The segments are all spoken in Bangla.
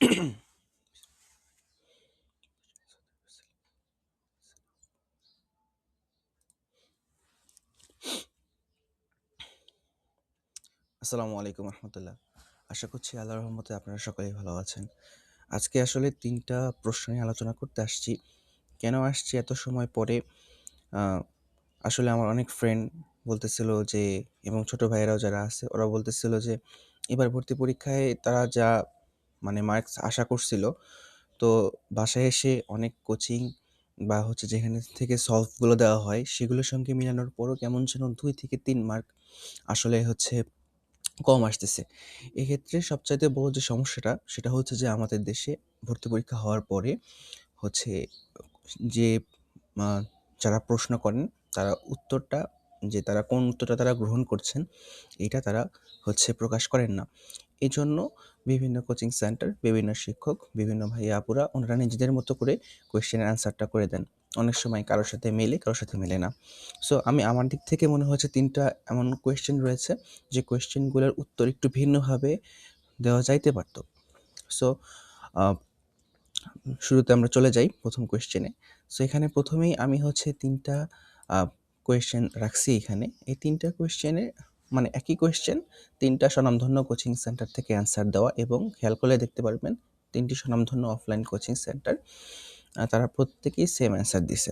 আসসালামু আলাইকুম রহমতুল্লাহ। আশা করছি আল্লাহর রহমতে আপনারা সকলেই ভালো আছেন। আজকে আসলে ৩টা প্রশ্ন নিয়ে আলোচনা করতে আসছি। কেন আসছি এত সময় পরে? আ আসলে আমার অনেক ফ্রেন্ড বলতেছিল যে, এবং ছোট ভাইয়েরাও যারা আছে ওরা বলতেছিল যে, এবার ভর্তি পরীক্ষায় তারা যা মানে মার্কস আশা করছিল, তো বাসায় এসে অনেক কোচিং বা হচ্ছে যেখানে থেকে সলভগুলো দেওয়া হয় সেগুলোর সঙ্গে মিলানোর পরও কেমন যেন ২ থেকে ৩ মার্ক আসলে হচ্ছে কম আসতেছে। এক্ষেত্রে সবচাইতে বড় যে সমস্যাটা, সেটা হচ্ছে যে আমাদের দেশে ভর্তি পরীক্ষা হওয়ার পরে হচ্ছে যে আ যারা প্রশ্ন করেন, তারা উত্তরটা তারা কোন উত্তরটা তারা গ্রহণ করছেন, এইটা তারা হচ্ছে প্রকাশ করেন না। এজন্য বিভিন্ন কোচিং সেন্টার, বিভিন্ন শিক্ষক, বিভিন্ন ভাইয়া আপুরা ওনারা নিজেদের মতো করে কোয়েশ্চেনের অ্যান্সারটা করে দেন। অনেক সময় কারো সাথে মেলে, কারো সাথে মেলে না। সো আমি আমার দিক থেকে মনে হচ্ছে ৩ টা এমন কোয়েশ্চেন রয়েছে যে কোয়েশ্চেনগুলোর উত্তর একটু ভিন্নভাবে দেওয়া যাইতে পারত। সো আ শুরুতে আমরা চলে যাই ১ম কোয়েশ্চেনে। সো এখানে ১ম এই আমি হচ্ছে ৩ টা আ কোয়েশ্চেন রাখছি এখানে। এই ৩ টা কোয়েশ্চেনে মানে একই কোয়েশ্চেন ৩ টা স্বনামধন্য কোচিং সেন্টার থেকে অ্যান্সার দেওয়া, এবং খেয়াল করলে দেখতে পারবেন ৩ টি স্বনামধন্য অফলাইন কোচিং সেন্টার তারা প্রত্যেকেই সেম অ্যান্সার দিছে।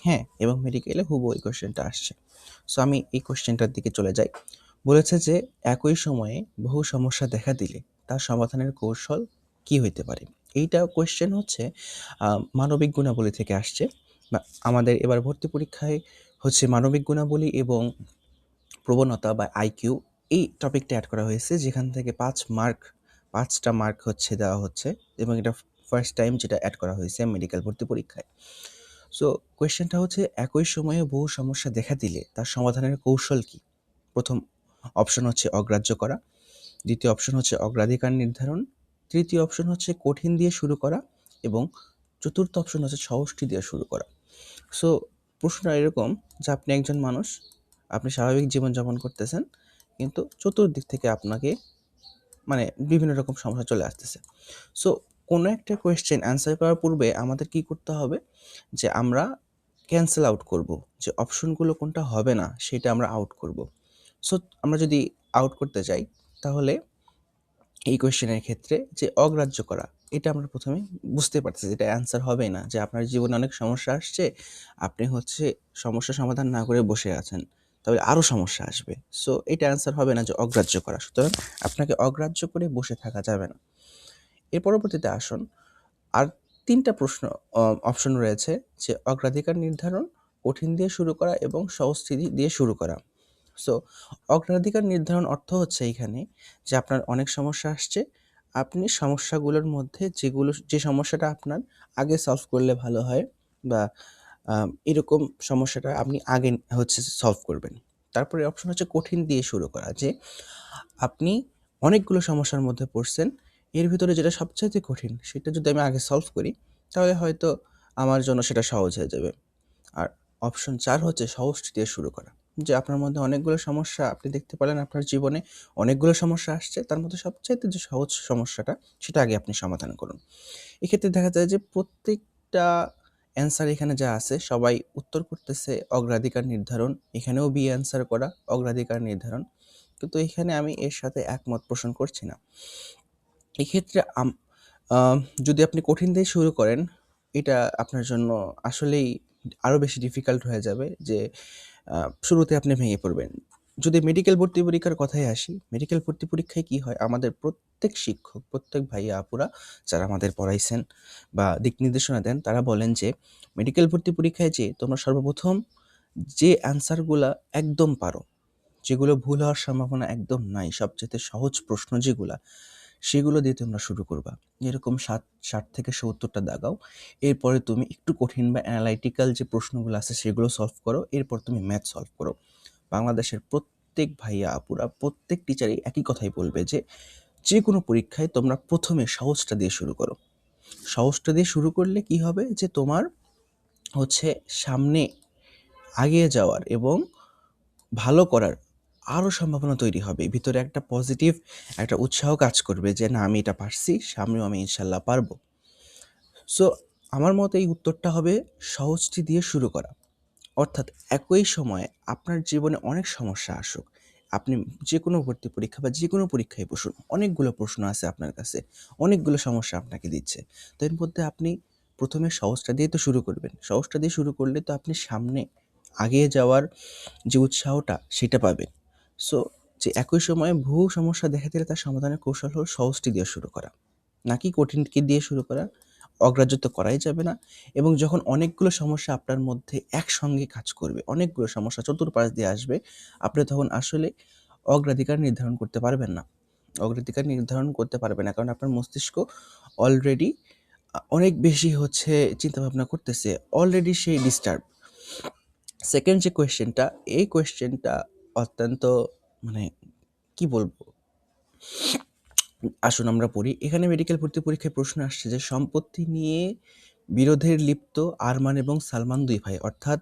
হ্যাঁ? এবং মেডিকেলে হুবহু এই কোয়েশ্চেনটা আসছে। সো আমি এই কোয়েশ্চেনটার দিকে চলে যাই। বলেছে যে একই সময়ে বহু সমস্যা দেখা দিলে তার সমাধানের কৌশল কি হইতে পারে? এইটা কোয়েশ্চেন হচ্ছে আ মানবিক গুণাবলী থেকে আসছে। বা আমাদের এবার ভর্তি পরীক্ষায় হচ্ছে মানবিক গুণাবলী এবং প্রবণতা বা আইকিউ, এই টপিকটা এড করা হয়েছে, যেখান থেকে ৫ টা মার্ক হচ্ছে দেওয়া হচ্ছে, এবং এটা ফার্স্ট টাইম যেটা এড করা হয়েছে মেডিকেল ভর্তি পরীক্ষায়। সো কোয়েশ্চেনটা হচ্ছে একই সময়ে বহু সমস্যা দেখা দিলে তার সমাধানের কৌশল কি? ১ম অপশন হচ্ছে অগ্রাহ্য করা, ২য় অপশন হচ্ছে অগ্রাধিকার নির্ধারণ, ৩য় অপশন হচ্ছে কঠিন দিয়ে শুরু করা, এবং ৪র্থ অপশন হচ্ছে সহজটি দিয়ে শুরু করা। সো প্রশ্নটা এরকম যে আপনি একজন মানুষ, আপনি স্বাভাবিক জীবনযাপন করতেছেন, কিন্তু চতুর্দিক থেকে আপনাকে মানে বিভিন্ন রকম সমস্যা চলে আসতেছে। সো কোনো একটা কোয়েশ্চেন অ্যান্সার করার পূর্বে আমাদের কি করতে হবে? যে আমরা ক্যানসেল আউট করব। যে অপশনগুলো কোনটা হবে না সেটা আমরা আউট করব। সো আমরা যদি আউট করতে যাই, তাহলে এই কোয়েশ্চেনের ক্ষেত্রে যে অগ্রাহ্য করা, এটা আমরা ১ম এই বুঝতে পারতেছি যে এটা অ্যান্সার হবেই না। যে আপনার জীবনে অনেক সমস্যা আসছে, আপনি হচ্ছে সমস্যার সমাধান না করে বসে আছেন। তাহলে আরো সমস্যা আসবে। সো এটা অ্যান্সার হবে না যে অগ্রাহ্য করা। সুতরাং আপনাকে অগ্রাহ্য করে বসে থাকা যাবে না। এর পরবর্তীতে আসুন, আর ৩ টা প্রশ্ন অপশন রয়েছে, যে অগ্রাধিকার নির্ধারণ, কঠিন দিয়ে শুরু করা, এবং সহজ দিয়ে শুরু করা। সো অগ্রাধিকার নির্ধারণ অর্থ হচ্ছে এইখানে যে আপনার অনেক সমস্যা আসছে, আপনি সমস্যাগুলোর মধ্যে যে সমস্যাটা আপনার আগে সলভ করলে ভালো হয়, বা এরকম সমস্যাটা আপনি আগে হচ্ছে সলভ করবেন। তারপরে অপশন হচ্ছে কঠিন দিয়ে শুরু করা, যে আপনি অনেকগুলো সমস্যার মধ্যে পড়ছেন, এর ভিতরে যেটা সবচাইতে কঠিন সেটা যদি আমি আগে সলভ করি, তাহলে হয়তো আমার জন্য সেটা সহজ হয়ে যাবে। আর অপশন ৪ হচ্ছে সহজটি দিয়ে শুরু করা। যে আপনার মধ্যে অনেকগুলো সমস্যা আপনি দেখতে পেলেন, আপনার জীবনে অনেকগুলো সমস্যা আসছে। তার মধ্যে সবচাইতে যে সহজ সমস্যাটা, সেটা আগে আপনি সমাধান করুন। এক্ষেত্রে দেখা যায় যে প্রত্যেকটা অ্যান্সার এখানে যা আছে সবাই উত্তর করতেছে অগ্রাধিকার নির্ধারণ। এখানেও বি অ্যান্সার করা অগ্রাধিকার নির্ধারণ। কিন্তু এখানে আমি এর সাথে একমত পোষণ করছি না। এক্ষেত্রে আ যদি আপনি কঠিন দিয়ে শুরু করেন, এটা আপনার জন্য আসলেই আরো বেশি ডিফিকাল্ট হয়ে যাবে, যে আ শুরুতে আপনি ভেঙে পড়বেন। যদি মেডিকেল ভর্তি পরীক্ষার কথায় আসি, মেডিকেল ভর্তি পরীক্ষায় কি হয়? আমাদের প্রত্যেক শিক্ষক, প্রত্যেক ভাইয়া আপুরা যারা আমাদের পড়াইছেন বা দিক নির্দেশনা দেন, তারা বলেন যে মেডিকেল ভর্তি পরীক্ষায় যেয়ে তোমরা সর্বপ্রথম যে অ্যান্সার গুলা একদম পারো, যেগুলো ভুল হওয়ার সম্ভাবনা একদম নাই, সবচাইতে সহজ প্রশ্ন যেগুলা, সেগুলো দিয়ে তোমরা শুরু করবা। এরকম ৬০ থেকে ৭০ টা দাগাও। এরপরে তুমি একটু কঠিন বা অ্যানালাইটিক্যাল যে প্রশ্নগুলো আছে সেগুলো সলভ করো। এরপর তুমি ম্যাথ সলভ করো। বাংলাদেশের প্রত্যেক ভাইয়া আপুরা, প্রত্যেক টিচারই একই কথাই বলবে যে, যেকোনো পরীক্ষায় তোমরা ১ম এ সহজটা দিয়ে শুরু করো। সহজটা দিয়ে শুরু করলে কি হবে? যে তোমার হচ্ছে সামনে আগিয়ে যাওয়ার এবং ভালো করার আরও সম্ভাবনা তৈরি হবে। ভিতরে একটা পজিটিভ একটা উৎসাহ কাজ করবে যে, "না, আমি এটা পারছি, সামনেও আমি ইনশাল্লাহ পারবো।" সো আমার মতে এই উত্তরটা হবে সহজটি দিয়ে শুরু করা। অর্থাৎ একই সময়ে আপনার জীবনে অনেক সমস্যা আসুক, আপনি যেকোনো ভর্তি পরীক্ষা বা যেকোনো পরীক্ষায় বসুন, অনেকগুলো প্রশ্ন আছে আপনার কাছে, অনেকগুলো সমস্যা আপনাকে দিচ্ছে। তো এর মধ্যে আপনি ১ম এ সহজটা দিয়ে তো শুরু করবেন। সহজটা দিয়ে শুরু করলে তো আপনি সামনে আগিয়ে যাওয়ার যে উৎসাহটা সেটা পাবেন। সো যে একই সময়ে বহু সমস্যা দেখা দিলে তার সমাধানের কৌশল হলো সহজটি দিয়ে শুরু করা। নাকি কঠিনকে দিয়ে শুরু করা। অগ্রাহ্য তো করাই যাবে না এবং যখন অনেকগুলো সমস্যা আপনার মধ্যে একসঙ্গে কাজ করবে, অনেকগুলো সমস্যা চতুর্পাশ দিয়ে আসবে, আপনি তখন আসলে অগ্রাধিকার নির্ধারণ করতে পারবেন না। অগ্রাধিকার নির্ধারণ করতে পারবেন না। কারণ আপনার মস্তিষ্ক অলরেডি অনেক বেশি হচ্ছে চিন্তাভাবনা করতেছে। অলরেডি সে ডিস্টার্ব। 2nd যে কোয়েশ্চেনটা, এই কোয়েশ্চেনটা অত্যন্ত মানে কি বলবো? আসুন আমরা পড়ি। এখানে মেডিকেল ভর্তি পরীক্ষায় প্রশ্ন আসছে যে সম্পত্তি নিয়ে বিরোধের লিপ্ত আরমান এবং সালমান ২ ভাই। অর্থাৎ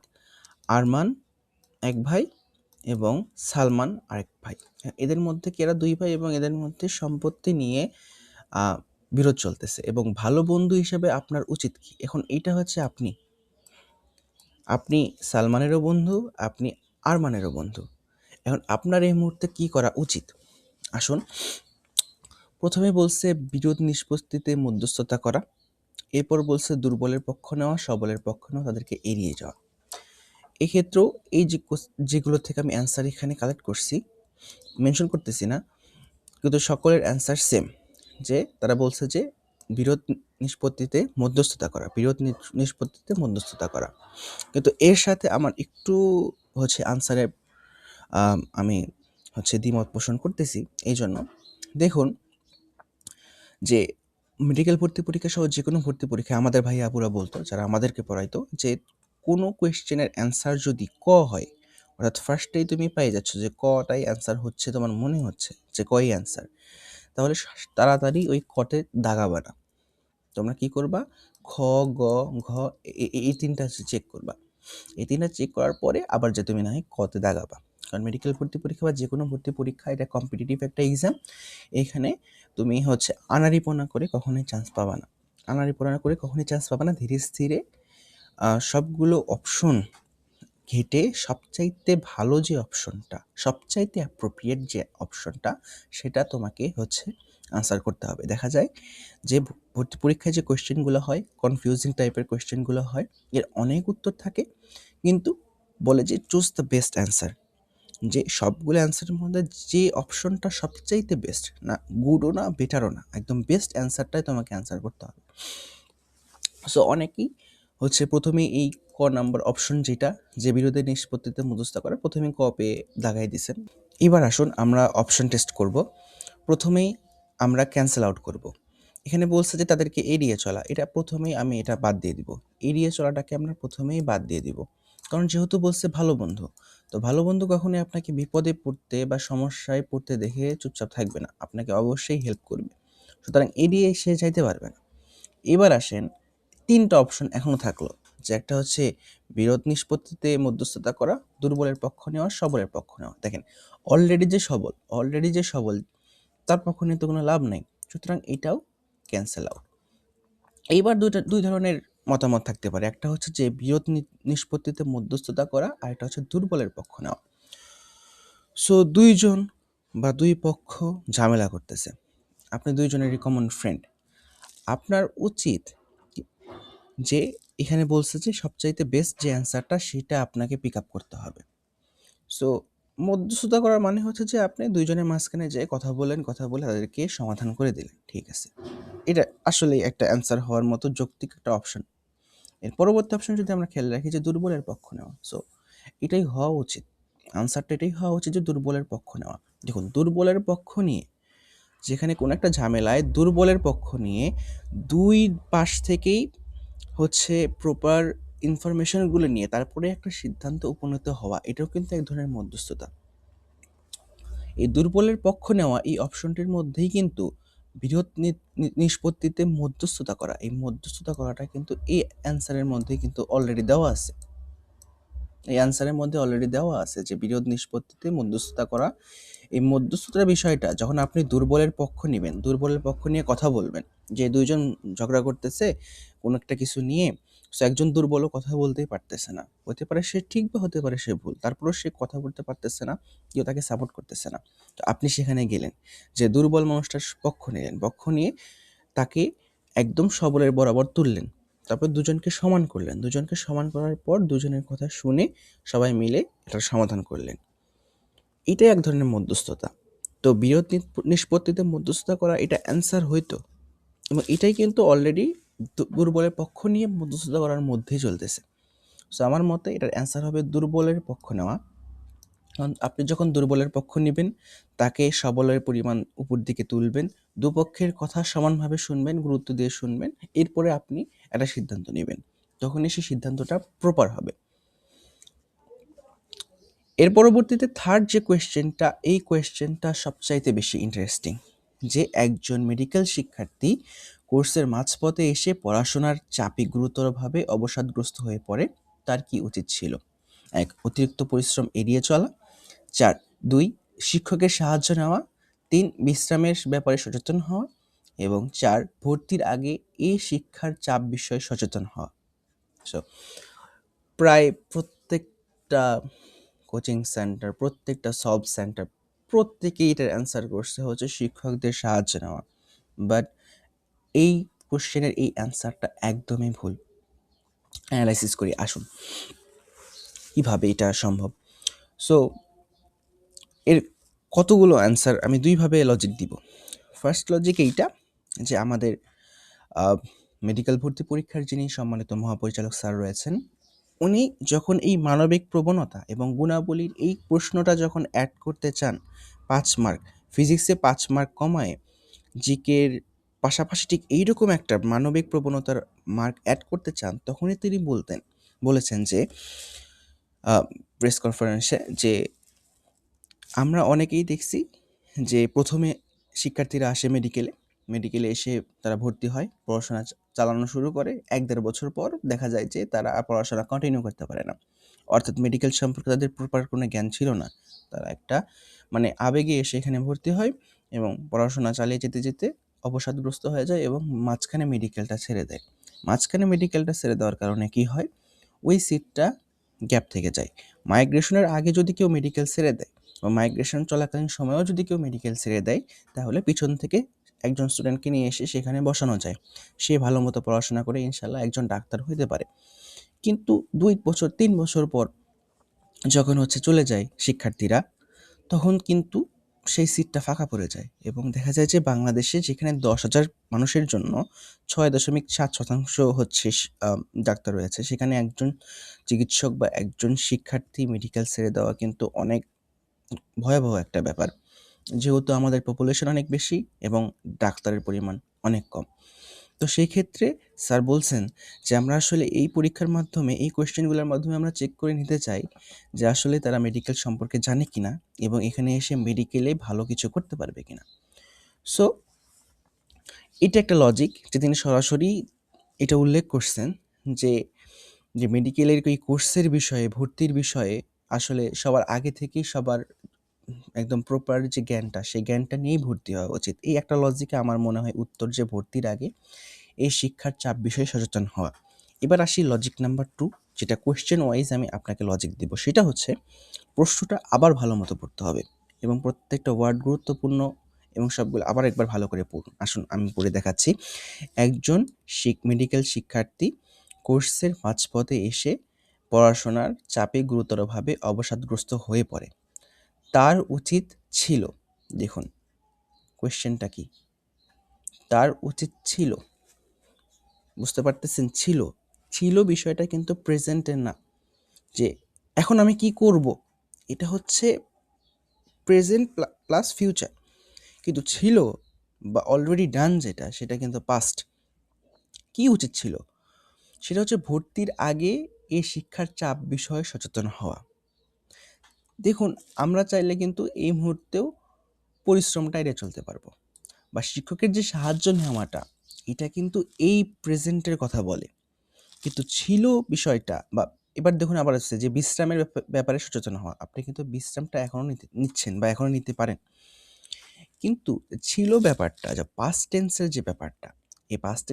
আরমান এক ভাই এবং সালমান আরেক ভাই। এদের মধ্যে কি এরা ২ ভাই এবং এদের মধ্যে সম্পত্তি নিয়ে আ বিরোধ চলতেছে এবং ভালো বন্ধু হিসেবে আপনার উচিত কি? এখন এইটা হচ্ছে আপনি। আপনি সালমানেরও বন্ধু, আপনি আরমানেরও বন্ধু। এখন আপনার এই মুহূর্তে কি করা উচিত? আসুন, ১ম এ বলছে বিরোধ নিষ্পত্তিতে মধ্যস্থতা করা। এরপর বলছে দুর্বলের পক্ষ নেওয়া, সবলের পক্ষ নেওয়া, তাদেরকে এড়িয়ে যাওয়া। এক্ষেত্রেও এই যে যেগুলো থেকে আমি অ্যান্সার এখানে কালেক্ট করছি, মেনশন করতেছি না, কিন্তু সকলের অ্যান্সার সেম। যে তারা বলছে যে বিরোধ নিষ্পত্তিতে মধ্যস্থতা করা, বিরোধ নিষ্পত্তিতে মধ্যস্থতা করা। কিন্তু এর সাথে আমার একটু হচ্ছে আনসারে আমি হচ্ছে দ্বিমত পোষণ করতেছি। এইজন্য দেখুন যে মেডিকেল ভর্তি পরীক্ষা সহ যেকোনো ভর্তি পরীক্ষায় আমাদের ভাই আপুরা বলতো, যারা আমাদেরকে পড়াইতো, যে কোনো কোয়েশ্চেনের অ্যান্সার যদি ক হয়, অর্থাৎ ফার্স্টেই তুমি পেয়ে যাচ্ছ যে কটাই অ্যান্সার হচ্ছে, তোমার মনে হচ্ছে যে কই অ্যান্সার, তাহলে তাড়াতাড়ি ওই কতে দাগাবা না। তোমরা কি করবা? খ, গ, ঘ এই ৩টা চেক করবা। এই ৩টা চেক করার পরে আবার যে তুমি না হয় কতে দাগাবা। কারণ মেডিকেল ভর্তি পরীক্ষা বা যেকোনো ভর্তি পরীক্ষা এটা কম্পিটিটিভ একটা এক্সাম। এখানে তুমি হচ্ছে আনাড়িপনা করে কখনোই চান্স পাবা না। আনাড়িপনা করে কখনোই চান্স পাবা না। ধীরে স্থিরে সবগুলো অপশন ঘেঁটে সবচাইতে ভালো যে অপশনটা, সবচাইতে অ্যাপ্রোপ্রিয়েট যে অপশনটা, সেটা তোমাকে হচ্ছে আনসার করতে হবে। দেখা যায় যে ভর্তি পরীক্ষায় যে কোয়েশ্চেনগুলো হয়, কনফিউজিং টাইপের কোয়েশ্চেনগুলো হয়, এর অনেক উত্তর থাকে, কিন্তু বলে যে চুজ দ্য বেস্ট অ্যান্সার। যে সবগুলো অ্যান্সারের মধ্যে যে অপশনটা সবচাইতে বেস্ট, না গুডও না বেটারও না, একদম বেস্ট অ্যান্সারটাই তোমাকে অ্যান্সার করতে হবে। সো অনেকেই হচ্ছে প্রথমেই এই ক নাম্বার অপশন যেটা, যে বিরোধী নিষ্পত্তিতে মধ্যস্থতা করে, প্রথমেই ক পেয়ে দাগাই দিছেন। এবার আসুন আমরা অপশন টেস্ট করব। প্রথমেই আমরা ক্যান্সেল আউট করব। এখানে বলছে যে তাদেরকে এড়িয়ে চলা, এটা প্রথমেই আমি এটা বাদ দিয়ে দিব। এড়িয়ে চলাটাকে আমরা প্রথমেই বাদ দিয়ে দিব, কারণ যেহেতু বলছে ভালো বন্ধু, তো ভালো বন্ধু কখনোই আপনাকে বিপদে পড়তে বা সমস্যায় পড়তে দেখে চুপচাপ থাকবে না, আপনাকে অবশ্যই হেল্প করবে। সুতরাং এড়িয়ে সে যাইতে পারবে না। এবার আসেন, ৩টা অপশন এখনো থাকলো, যে একটা হচ্ছে বিরোধ নিষ্পত্তিতে মধ্যস্থতা করা, দুর্বলের পক্ষ নেওয়া, সবলের পক্ষ নেওয়া। দেখেন, অলরেডি যে সবল, তার পক্ষ নিয়ে তো কোনো লাভ নাই। সুতরাং এটাও ক্যান্সেল আউট। এইবার দুই ধরনের মতামত থাকতে পারে। একটা হচ্ছে যে বিরোধ নিষ্পত্তিতে মধ্যস্থতা করা, আর একটা হচ্ছে দুর্বলের পক্ষ নেওয়া। সো ২ জন বা ২ পক্ষ ঝামেলা করতেছে। আপনি ২ জনেরই কমন ফ্রেন্ড। আপনার উচিত যে এখানে বলছে যে সবচাইতে বেস্ট যে অ্যান্সারটা সেটা আপনাকে পিক আপ করতে হবে। সো মধ্যস্থতা করার মানে হচ্ছে যে আপনি ২ জনের মাঝখানে যেয়ে কথা বললেন, কথা বলে তাদেরকে সমাধান করে দিলেন। ঠিক আছে। এটা আসলেই একটা অ্যান্সার হওয়ার মতো যৌক্তিক একটা অপশন। এর পরবর্তী অপশন যদি আমরা খেয়াল রাখি যে দুর্বলের পক্ষ নেওয়া। সো এটাই হওয়া উচিত। আনসারটা এটাই হওয়া উচিত যে দুর্বলের পক্ষ নেওয়া। দেখুন, দুর্বলের পক্ষ নিয়ে যেখানে কোনো একটা ঝামেলায় দুর্বলের পক্ষ নিয়ে ২ পাশ থেকেই হচ্ছে প্রপার ইনফরমেশনগুলো নিয়ে তারপরে একটা সিদ্ধান্ত উপনীত হওয়া, এটাও কিন্তু এক ধরনের মধ্যস্থতা। এই দুর্বলের পক্ষ নেওয়া এই অপশনটির মধ্যেই কিন্তু বিরোধ নিষ্পত্তিতে মধ্যস্থতা করা, এই মধ্যস্থতা করাটা কিন্তু এই অ্যান্সারের মধ্যেই কিন্তু অলরেডি দেওয়া আছে। এই অ্যান্সারের মধ্যে অলরেডি দেওয়া আছে যে বিরোধ নিষ্পত্তিতে মধ্যস্থতা করা। এই মধ্যস্থতার বিষয়টা যখন আপনি দুর্বলের পক্ষ নিবেন, দুর্বলের পক্ষ নিয়ে কথা বলবেন, যে ২ জন ঝগড়া করতেছে কোনো একটা কিছু নিয়ে, সো একজন দুর্বলও কথা বলতেই পারতেছে না। হতে পারে সে ঠিক বা হতে পারে সে ভুল। তারপরেও সে কথা বলতে পারতেছে না, কেউ তাকে সাপোর্ট করতেছে না। তো আপনি সেখানে গেলেন, যে দুর্বল মানুষটার পক্ষ নিলেন, পক্ষ নিয়ে তাকে একদম সবলের বরাবর তুললেন। তারপর দুজনকে সমান করলেন। দুজনকে সমান করার পর দুজনের কথা শুনে সবাই মিলে এটার সমাধান করলেন। এটাই এক ধরনের মধ্যস্থতা। তো বিরোধ নিষ্পত্তিতে মধ্যস্থতা করা এটা অ্যান্সার হইতো, এবং এটাই কিন্তু অলরেডি দুর্বলের পক্ষ নিয়ে মধ্যস্থতা করার মধ্যেই চলতেছে। সো আমার মতে এটার অ্যান্সার হবে দুর্বলের পক্ষ নেওয়া। কারণ আপনি যখন দুর্বলের পক্ষ নিবেন, তাকে সবলের পরিমাণ উপর দিকে তুলবেন, দুপক্ষের কথা সমানভাবে শুনবেন, গুরুত্ব দিয়ে শুনবেন, এরপরে আপনি একটা সিদ্ধান্ত নেবেন। তখনই সেই সিদ্ধান্তটা প্রপার হবে। এর পরবর্তীতে থার্ড যে কোয়েশ্চেনটা, এই কোয়েশ্চেনটা সবচাইতে বেশি ইন্টারেস্টিং, যে একজন মেডিকেল শিক্ষার্থী কোর্সের মাঝপথে এসে পড়াশোনার চাপে গুরুতরভাবে অবসাদগ্রস্ত হয়ে পড়ে, তার কি উচিত ছিল? ১. অতিরিক্ত পরিশ্রম এড়িয়ে চলা। ৪. ২. শিক্ষকের সাহায্য নেওয়া। ৩. বিশ্রামের ব্যাপারে সচেতন হওয়া। এবং ৪. ভর্তির আগে এই শিক্ষার চাপ বিষয়ে সচেতন হওয়া। সো প্রায় প্রত্যেকটা কোচিং সেন্টার, প্রত্যেকটা সলভ সেন্টার, প্রত্যেকেই এটার অ্যান্সার করছে হচ্ছে শিক্ষকদের সাহায্য নেওয়া। বাট এই কোশ্চেনের এই অ্যান্সারটা একদমই ভুল। অ্যানালাইসিস করি আসুন, কীভাবে এটা সম্ভব। সো এর কতগুলো অ্যান্সার, আমি দুইভাবে লজিক দিব। ফার্স্ট লজিক এইটা, যে আমাদের মেডিকেল ভর্তি পরীক্ষার যিনি সম্মানিত মহাপরিচালক স্যার রয়েছেন, উনি যখন এই মানবিক প্রবণতা এবং গুণাবলীর এই প্রশ্নটা যখন অ্যাড করতে চান ৫ মার্ক, ফিজিক্সে ৫ মার্ক কমায় জিকের পাশাপাশি ঠিক এইরকম একটা মানবিক প্রবণতার মার্ক অ্যাড করতে চান, তখনই তিনি বলেছেন যে প্রেস কনফারেন্সে, যে আমরা অনেকেই দেখছি যে প্রথমে শিক্ষার্থীরা আসে মেডিকেলে এসে তারা ভর্তি হয়, পড়াশোনা চালানো শুরু করে, ১-১.৫ বছর পর দেখা যায় যে তারা আর পড়াশোনা কন্টিনিউ করতে পারে না। অর্থাৎ মেডিকেল সম্পর্কে তাদের প্রপার কোনো জ্ঞান ছিল না। তারা একটা মানে আবেগে এসে এখানে ভর্তি হয় এবং পড়াশোনা চালিয়ে যেতে অবসাদগ্রস্ত হয়ে যায় এবং মাঝখানে মেডিকেলটা ছেড়ে দেয়। মাঝখানে মেডিকেলটা ছেড়ে দেওয়ার কারণে কি হয়? ওই সিটটা গ্যাপ থেকে যায়। মাইগ্রেশনের আগে যদি কেউ মেডিকেল ছেড়ে দেয় বা মাইগ্রেশন চলাকালীন সময়েও যদি কেউ মেডিকেল ছেড়ে দেয়, তাহলে পিছন থেকে একজন স্টুডেন্টকে নিয়ে এসে সেখানে বসানো যায়। সে ভালো মতো পড়াশোনা করে ইনশাল্লাহ একজন ডাক্তার হইতে পারে। কিন্তু ২ বছর ৩ বছর পর যখন চলে যায় শিক্ষার্থীরা, তখন কিন্তু সেই সিটটা ফাঁকা পড়ে যায় এবং দেখা যায় যে বাংলাদেশে যেখানে ১০,০০০ মানুষের জন্য ৬.৭% ডাক্তার রয়েছে, সেখানে একজন চিকিৎসক বা একজন শিক্ষার্থী মেডিকেল ছেড়ে দেওয়া কিন্তু অনেক ভয়াবহ একটা ব্যাপার। যেহেতু আমাদের পপুলেশন অনেক বেশি এবং ডাক্তারের পরিমাণ অনেক কম। তো সেই ক্ষেত্রে স্যার বলছেন যে আমরা আসলে এই পরীক্ষার মাধ্যমে, এই কোয়েশ্চেনগুলোর মাধ্যমে আমরা চেক করে নিতে চাই যে আসলে তারা মেডিকেল সম্পর্কে জানে কিনা এবং এখানে এসে মেডিকেলে ভালো কিছু করতে পারবে কিনা। সো এটা একটা লজিক যে তিনি সরাসরি এটা উল্লেখ করছেন যে মেডিকেলের এই কোর্সের বিষয়ে, ভর্তির বিষয়ে আসলে সবার আগে থেকেই সবার একদম প্রপার যে জ্ঞানটা, সেই জ্ঞানটা নিয়েই ভর্তি হওয়া উচিত। এই একটা লজিকে আমার মনে হয় উত্তর, যে ভর্তির আগে এই শিক্ষার চাপ বিষয়ে সচেতন হওয়া। এবার আসি লজিক নাম্বার ২, যেটা কোয়েশ্চেন ওয়াইজ আমি আপনাকে লজিক দিব। সেটা হচ্ছে প্রশ্নটা আবার ভালো মতো পড়তে হবে এবং প্রত্যেকটা ওয়ার্ড গুরুত্বপূর্ণ এবং সবগুলো আবার একবার ভালো করে পড়ুন। আসুন আমি পড়ে দেখাচ্ছি। একজন মেডিকেল শিক্ষার্থী কোর্সের মাঝপথে এসে পড়াশোনার চাপে গুরুতরভাবে অবসাদগ্রস্ত হয়ে পড়ে। তার উচিত ছিল, দেখুন কোয়েশ্চেনটা কি? তার উচিত ছিল, বুঝতে পারতেছেন? ছিল বিষয়টা কিন্তু প্রেজেন্টের না, যে এখন আমি কি করব, এটা হচ্ছে প্রেজেন্ট প্লাস ফিউচার। কিন্তু ছিল বা অলরেডি ডান যেটা, সেটা কিন্তু পাস্ট। কি উচিত ছিল? সেটা হচ্ছে ভর্তির আগে এই শিক্ষার চাপ বিষয়ে সচেতন হওয়া। দেখুন, আমরা চাইলে কিন্তু এই মুহূর্তেও পরিশ্রমটা এড়িয়ে চলতে পারবো, বা শিক্ষকের যে সাহায্য নেওয়াটা, এটা কিন্তু এই প্রেজেন্টের কথা বলে। কিন্তু ছিল বিষয়টা বা এবার দেখুন আবার আসছে যে বিশ্রামের ব্যাপারে সচেতন হওয়া। আপনি কিন্তু বিশ্রামটা এখনো নিচ্ছেন বা এখনো নিতে পারেন। কিন্তু ছিল ব্যাপারটা যে past tense এর যে ব্যাপারটা, এই past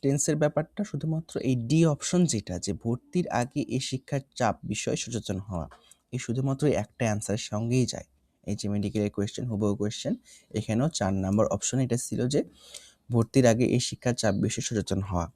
tense এর ব্যাপারটা শুধুমাত্র এই ডি অপশন যেটা যে ভর্তির আগে এই শিক্ষার চাপ বিষয়ে সচেতন হওয়া। এই শুধুমাত্র এই একটা অ্যান্সারের সঙ্গেই যায়। এই যে মেডিকেলের কোয়েশ্চেন, হুবহু কোয়েশ্চেন, এখানেও ৪ নাম্বার অপশনে এটা ছিল যে ভর্তির আগে এই শিক্ষার চাপ বিষয়ে সচেতন হওয়া।